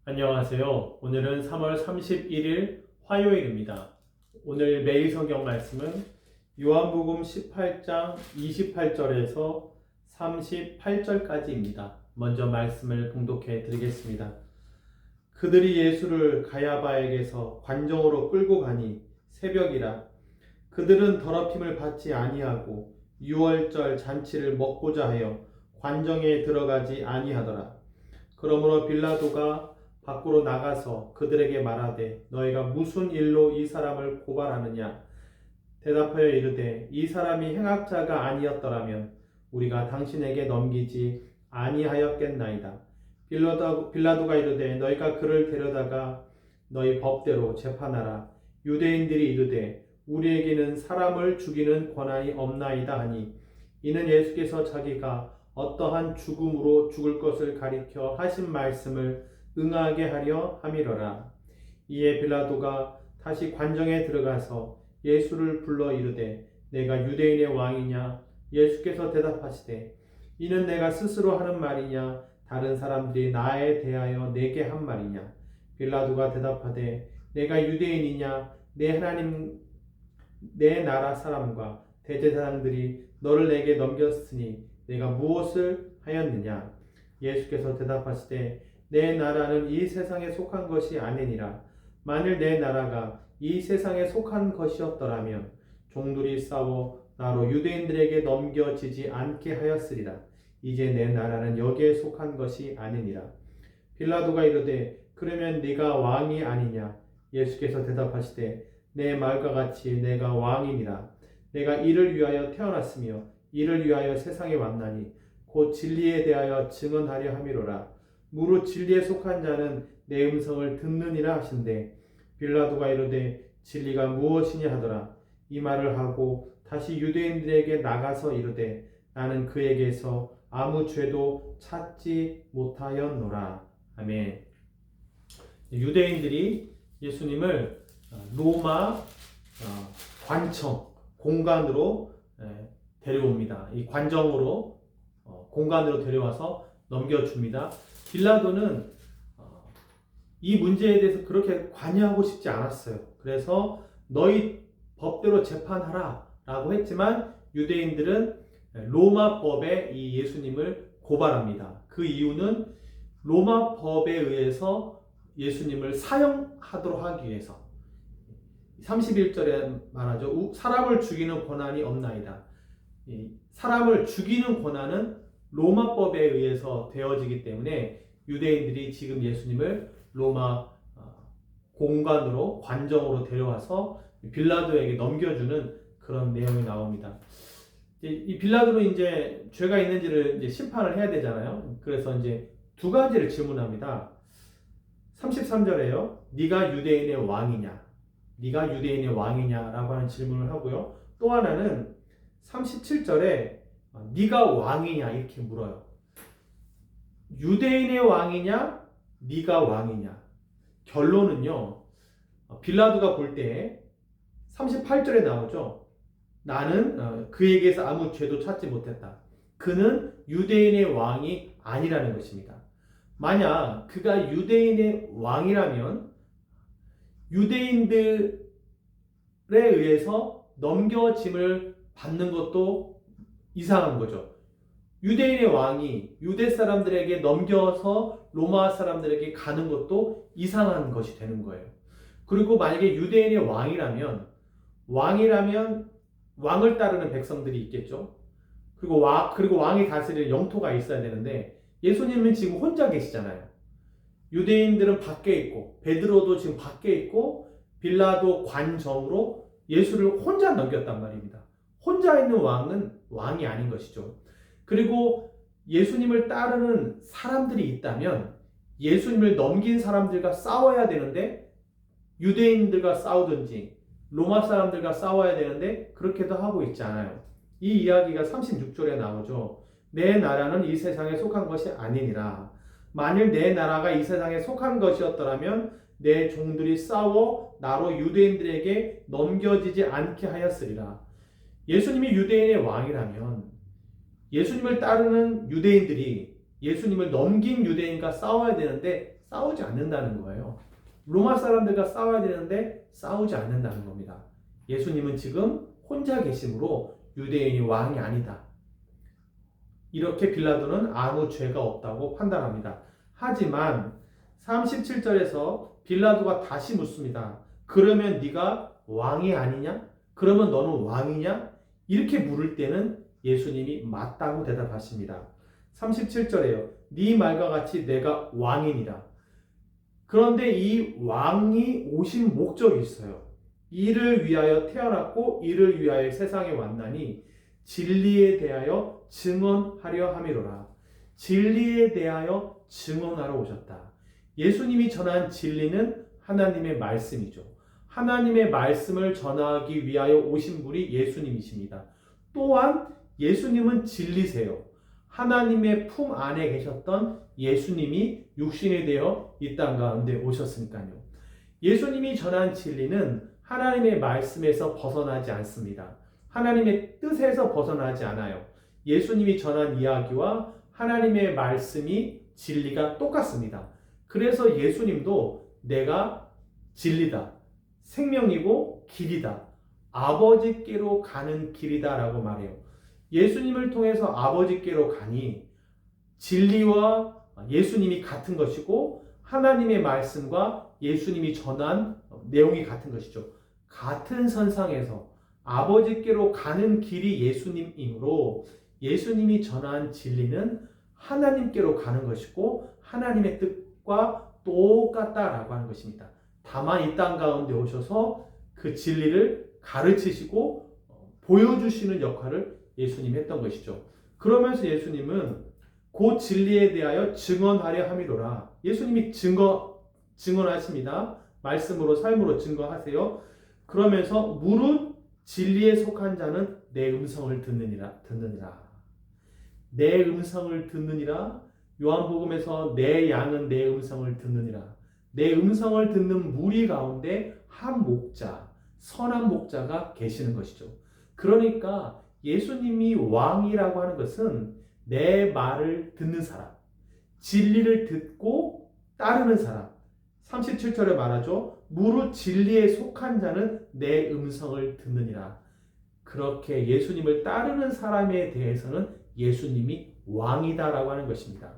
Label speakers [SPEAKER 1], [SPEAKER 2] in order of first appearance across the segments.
[SPEAKER 1] 안녕하세요. 오늘은 3월 31일 화요일입니다. 오늘 매일 성경 말씀은 요한복음 18장 28절에서 38절까지입니다. 먼저 말씀을 봉독해 드리겠습니다. 그들이 예수를 가야바에게서 관정으로 끌고 가니 새벽이라. 그들은 더럽힘을 받지 아니하고 유월절 잔치를 먹고자 하여 관정에 들어가지 아니하더라. 그러므로 빌라도가 밖으로 나가서 그들에게 말하되 너희가 무슨 일로 이 사람을 고발하느냐? 대답하여 이르되 이 사람이 행악자가 아니었더라면 우리가 당신에게 넘기지 아니하였겠나이다. 빌라도가 이르되 너희가 그를 데려다가 너희 법대로 재판하라. 유대인들이 이르되 우리에게는 사람을 죽이는 권한이 없나이다 하니 이는 예수께서 자기가 어떠한 죽음으로 죽을 것을 가리켜 하신 말씀을 응하게 하려 함이로라. 이에 빌라도가 다시 관정에 들어가서 예수를 불러 이르되 내가 유대인의 왕이냐? 예수께서 대답하시되 이는 내가 스스로 하는 말이냐? 다른 사람들이 나에 대하여 내게 한 말이냐? 빌라도가 대답하되 내가 유대인이냐? 내 하나님 내 나라 사람과 대제사장들이 너를 내게 넘겼으니 내가 무엇을 하였느냐? 예수께서 대답하시되 내 나라는 이 세상에 속한 것이 아니니라. 만일 내 나라가 이 세상에 속한 것이었더라면 종들이 싸워 나로 유대인들에게 넘겨지지 않게 하였으리라. 이제 내 나라는 여기에 속한 것이 아니니라. 빌라도가 이르되 그러면 네가 왕이 아니냐? 예수께서 대답하시되 내 말과 같이 내가 왕이니라. 내가 이를 위하여 태어났으며 이를 위하여 세상에 왔나니 곧 진리에 대하여 증언하려 함이로라. 무릇 진리에 속한 자는 내 음성을 듣느니라 하신대 빌라도가 이르되 진리가 무엇이냐 하더라. 이 말을 하고 다시 유대인들에게 나가서 이르되 나는 그에게서 아무 죄도 찾지 못하였노라. 아멘. 유대인들이 예수님을 로마 관청 공간으로 데려옵니다. 이 관정으로 공간으로 데려와서 넘겨줍니다. 빌라도는 이 문제에 대해서 그렇게 관여하고 싶지 않았어요. 그래서 너희 법대로 재판하라 라고 했지만 유대인들은 로마법에 이 예수님을 고발합니다. 그 이유는 로마법에 의해서 예수님을 사형하도록 하기 위해서 31절에 말하죠. 사람을 죽이는 권한이 없나이다. 사람을 죽이는 권한은 로마법에 의해서 되어지기 때문에 유대인들이 지금 예수님을 로마 공간으로 관정으로 데려와서 빌라도에게 넘겨주는 그런 내용이 나옵니다. 이 빌라도는 이제 죄가 있는지를 이제 심판을 해야 되잖아요. 그래서 이제 두 가지를 질문합니다. 33절에요. 네가 유대인의 왕이냐? 네가 유대인의 왕이냐라고 하는 질문을 하고요. 또 하나는 37절에 네가 왕이냐 이렇게 물어요. 유대인의 왕이냐? 네가 왕이냐? 결론은요. 빌라도가 볼 때 38절에 나오죠. 나는 그에게서 아무 죄도 찾지 못했다. 그는 유대인의 왕이 아니라는 것입니다. 만약 그가 유대인의 왕이라면 유대인들에 의해서 넘겨짐을 받는 것도 이상한 거죠. 유대인의 왕이 유대 사람들에게 넘겨서 로마 사람들에게 가는 것도 이상한 것이 되는 거예요. 그리고 만약에 유대인의 왕이라면 왕을 따르는 백성들이 있겠죠. 그리고 왕이 다스릴 영토가 있어야 되는데 예수님은 지금 혼자 계시잖아요. 유대인들은 밖에 있고 베드로도 지금 밖에 있고 빌라도 관정으로 예수를 혼자 넘겼단 말입니다. 혼자 있는 왕은 왕이 아닌 것이죠. 그리고 예수님을 따르는 사람들이 있다면 예수님을 넘긴 사람들과 싸워야 되는데 유대인들과 싸우든지 로마 사람들과 싸워야 되는데 그렇게도 하고 있지 않아요. 이 이야기가 36절에 나오죠. 내 나라는 이 세상에 속한 것이 아니니라. 만일 내 나라가 이 세상에 속한 것이었더라면 내 종들이 싸워 나로 유대인들에게 넘겨지지 않게 하였으리라. 예수님이 유대인의 왕이라면 예수님을 따르는 유대인들이 예수님을 넘긴 유대인과 싸워야 되는데 싸우지 않는다는 거예요. 로마 사람들과 싸워야 되는데 싸우지 않는다는 겁니다. 예수님은 지금 혼자 계심으로 유대인이 왕이 아니다. 이렇게 빌라도는 아무 죄가 없다고 판단합니다. 하지만 37절에서 빌라도가 다시 묻습니다. 그러면 네가 왕이 아니냐? 그러면 너는 왕이냐? 이렇게 물을 때는 예수님이 맞다고 대답하십니다. 37절에요. 네 말과 같이 내가 왕이니라. 그런데 이 왕이 오신 목적이 있어요. 이를 위하여 태어났고 이를 위하여 세상에 왔나니 진리에 대하여 증언하려 함이로라. 진리에 대하여 증언하러 오셨다. 예수님이 전한 진리는 하나님의 말씀이죠. 하나님의 말씀을 전하기 위하여 오신 분이 예수님이십니다. 또한 예수님은 진리세요. 하나님의 품 안에 계셨던 예수님이 육신이 되어 이 땅 가운데 오셨으니까요. 예수님이 전한 진리는 하나님의 말씀에서 벗어나지 않습니다. 하나님의 뜻에서 벗어나지 않아요. 예수님이 전한 이야기와 하나님의 말씀이 진리가 똑같습니다. 그래서 예수님도 내가 진리다, 생명이고 길이다, 아버지께로 가는 길이다 라고 말해요. 예수님을 통해서 아버지께로 가니 진리와 예수님이 같은 것이고 하나님의 말씀과 예수님이 전한 내용이 같은 것이죠. 같은 선상에서 아버지께로 가는 길이 예수님이므로 예수님이 전한 진리는 하나님께로 가는 것이고 하나님의 뜻과 똑같다라고 하는 것입니다. 다만 이 땅 가운데 오셔서 그 진리를 가르치시고 보여주시는 역할을 예수님이 했던 것이죠. 그러면서 예수님은 그 진리에 대하여 증언하려 함이로라. 예수님이 증언하십니다. 말씀으로 삶으로 증거하세요. 그러면서 무릇 진리에 속한 자는 내 음성을 듣느니라. 내 음성을 듣느니라. 요한복음에서 내 양은 내 음성을 듣느니라. 내 음성을 듣는 무리 가운데 한 목자, 선한 목자가 계시는 것이죠. 그러니까 예수님이 왕이라고 하는 것은 내 말을 듣는 사람, 진리를 듣고 따르는 사람. 37절에 말하죠. 무릇 진리에 속한 자는 내 음성을 듣느니라. 그렇게 예수님을 따르는 사람에 대해서는 예수님이 왕이다라고 하는 것입니다.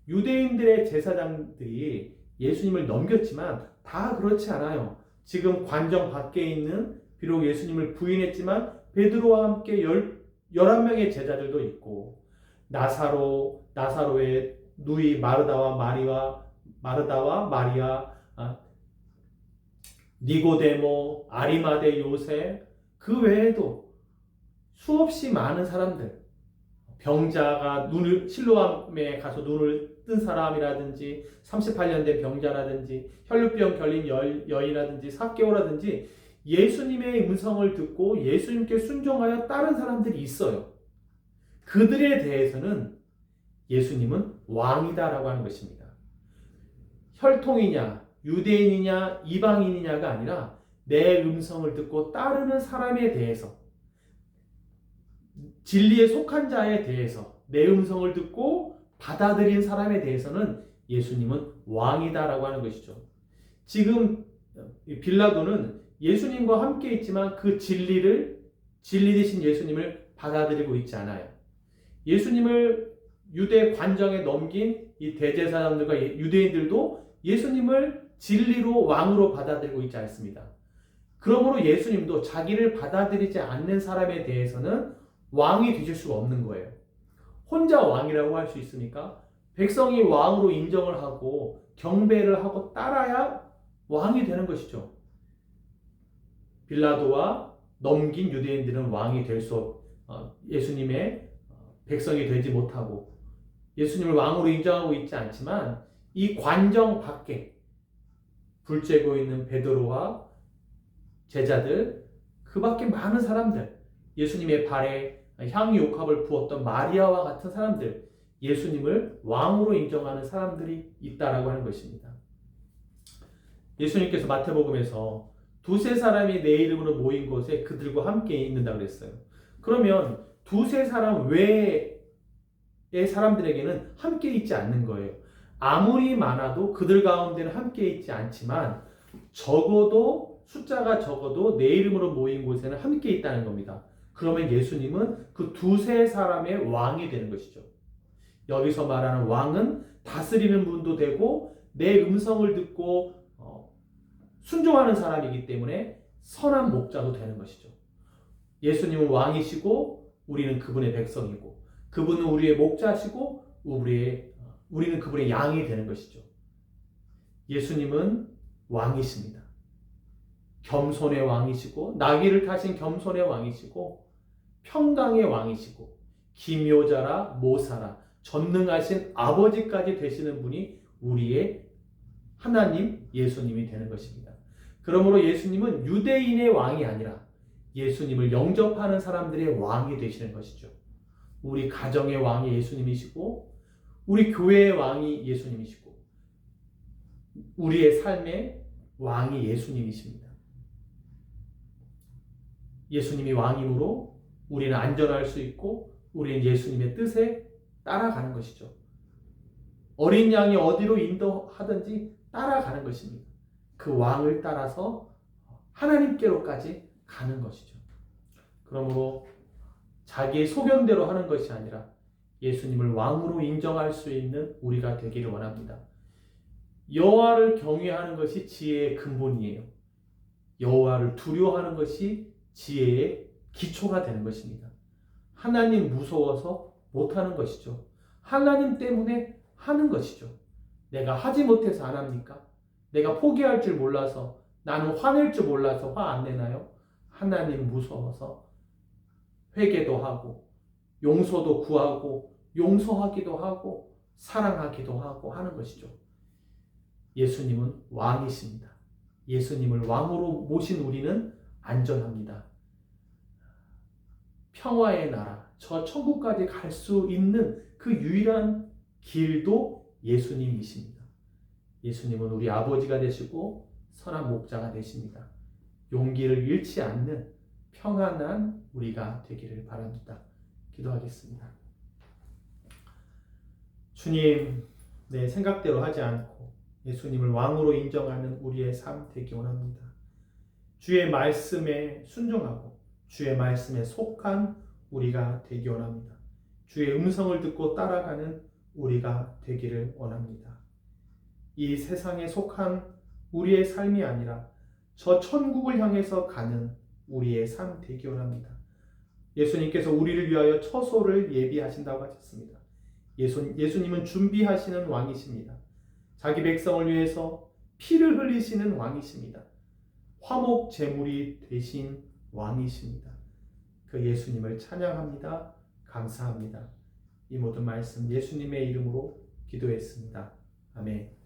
[SPEAKER 1] 유대인들의 제사장들이 예수님을 넘겼지만 다 그렇지 않아요. 지금 관정 밖에 있는 비록 예수님을 부인했지만 베드로와 함께 11명의 제자들도 있고 나사로의 누이 마르다와 마리아, 니고데모, 아리마대 요셉, 그 외에도 수없이 많은 사람들, 병자가 실로암에 가서 눈을 뜬 사람이라든지 38년 된 병자라든지 혈루병 걸린 여인이라든지 삭개오라든지 예수님의 음성을 듣고 예수님께 순종하여 따른 사람들이 있어요. 그들에 대해서는 예수님은 왕이다라고 하는 것입니다. 혈통이냐, 유대인이냐, 이방인이냐가 아니라 내 음성을 듣고 따르는 사람에 대해서, 진리에 속한 자에 대해서, 내 음성을 듣고 받아들인 사람에 대해서는 예수님은 왕이다라고 하는 것이죠. 지금 빌라도는 예수님과 함께 있지만 그 진리 되신 예수님을 받아들이고 있지 않아요. 예수님을 유대 관정에 넘긴 이 대제사장들과 유대인들도 예수님을 진리로 왕으로 받아들이고 있지 않습니다. 그러므로 예수님도 자기를 받아들이지 않는 사람에 대해서는 왕이 되실 수가 없는 거예요. 혼자 왕이라고 할 수 있습니까? 백성이 왕으로 인정을 하고 경배를 하고 따라야 왕이 되는 것이죠. 빌라도와 넘긴 유대인들은 왕이 될 수 예수님의 백성이 되지 못하고 예수님을 왕으로 인정하고 있지 않지만 이 관정 밖에 불 쬐고 있는 베드로와 제자들, 그 밖에 많은 사람들, 예수님의 발에 향유옥합을 부었던 마리아와 같은 사람들, 예수님을 왕으로 인정하는 사람들이 있다라고 하는 것입니다. 예수님께서 마태복음에서 두세 사람이 내 이름으로 모인 곳에 그들과 함께 있는다 그랬어요. 그러면 두세 사람 외에 사람들에게는 함께 있지 않는 거예요. 아무리 많아도 그들 가운데는 함께 있지 않지만 적어도 숫자가 적어도 내 이름으로 모인 곳에는 함께 있다는 겁니다. 그러면 예수님은 그 두세 사람의 왕이 되는 것이죠. 여기서 말하는 왕은 다스리는 분도 되고 내 음성을 듣고 순종하는 사람이기 때문에 선한 목자도 되는 것이죠. 예수님은 왕이시고 우리는 그분의 백성이고 그분은 우리의 목자시고 우리는 그분의 양이 되는 것이죠. 예수님은 왕이십니다. 겸손의 왕이시고 나귀를 타신 겸손의 왕이시고 평강의 왕이시고 기묘자라 모사라 전능하신 아버지까지 되시는 분이 우리의 하나님 예수님이 되는 것입니다. 그러므로 예수님은 유대인의 왕이 아니라 예수님을 영접하는 사람들의 왕이 되시는 것이죠. 우리 가정의 왕이 예수님이시고 우리 교회의 왕이 예수님이시고 우리의 삶의 왕이 예수님이십니다. 예수님이 왕이므로 우리는 안전할 수 있고 우리는 예수님의 뜻에 따라가는 것이죠. 어린 양이 어디로 인도하든지 따라가는 것입니다. 그 왕을 따라서 하나님께로까지 가는 것이죠. 그러므로 자기의 소견대로 하는 것이 아니라 예수님을 왕으로 인정할 수 있는 우리가 되기를 원합니다. 여호와를 경외하는 것이 지혜의 근본이에요. 여호와를 두려워하는 것이 지혜의 기초가 되는 것입니다. 하나님 무서워서 못하는 것이죠. 하나님 때문에 하는 것이죠. 내가 하지 못해서 안 합니까? 내가 포기할 줄 몰라서 나는 화낼 줄 몰라서 화 안 내나요? 하나님 무서워서 회개도 하고 용서도 구하고 용서하기도 하고 사랑하기도 하고 하는 것이죠. 예수님은 왕이십니다. 예수님을 왕으로 모신 우리는 안전합니다. 평화의 나라, 저 천국까지 갈 수 있는 그 유일한 길도 예수님이십니다. 예수님은 우리 아버지가 되시고 선한 목자가 되십니다. 용기를 잃지 않는 평안한 우리가 되기를 바랍니다. 기도하겠습니다. 주님, 내 생각대로 하지 않고 예수님을 왕으로 인정하는 우리의 삶 되기 원합니다. 주의 말씀에 순종하고 주의 말씀에 속한 우리가 되기 원합니다. 주의 음성을 듣고 따라가는 우리가 되기를 원합니다. 이 세상에 속한 우리의 삶이 아니라 저 천국을 향해서 가는 우리의 삶 되기 원합니다. 예수님께서 우리를 위하여 처소를 예비하신다고 하셨습니다. 예수님은 준비하시는 왕이십니다. 자기 백성을 위해서 피를 흘리시는 왕이십니다. 화목 제물이 되신 왕이십니다. 그 예수님을 찬양합니다. 감사합니다. 이 모든 말씀 예수님의 이름으로 기도했습니다. 아멘.